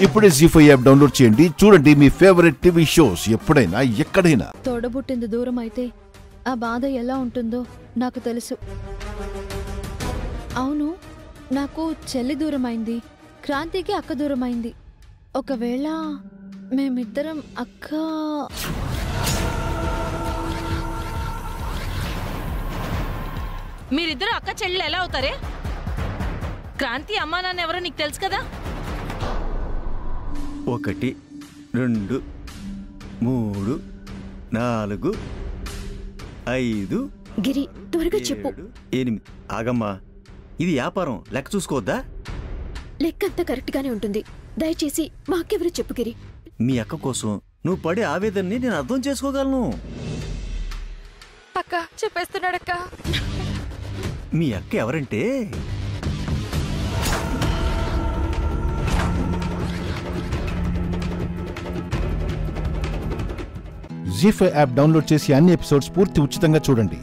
ఇప్పుడే జీ5 app download చేయండి. చూడండి మీ ఫేవరెట్ టీవీ షోస్ ఎప్పుడైనా ఎక్కడైనా. తోడబుట్టింది దూరం అయితే ఆ బాధ ఎలా ఉంటుందో నాకు తెలుసు. అవును, నాకు చెల్లి దూరమైంది, క్రాంతికి అక్క దూరమైంది. ఒకవేళ మేమిద్దరం అక్క మీరిద్దరు అక్క చెల్లెలు ఎలా అవుతారే? క్రాంతి అమ్మా నాన్న ఎవరో నీకు తెలుసు కదా. 1 2 3 4 5 గిరి త్వరగా చెప్పు. 8 ఆగమ్మా, ఇది వ్యాపారం, లెక్క చూసుకోవద్దా? లెక్కంతా కరెక్ట్ గానే ఉంటుంది. దయచేసి మాకెవరు చెప్పు గిరి. మీ అక్క కోసం నువ్వు పడే ఆవేదనని నేను అర్థం చేసుకోగలను. అక్క చెప్పేస్తున్నాడక్క. మీ అక్క ఎవరంటే జీ5 యాప్ డౌన్లోడ్ చేసి అన్ని ఎపిసోడ్స్ పూర్తి ఉచితంగా చూడండి.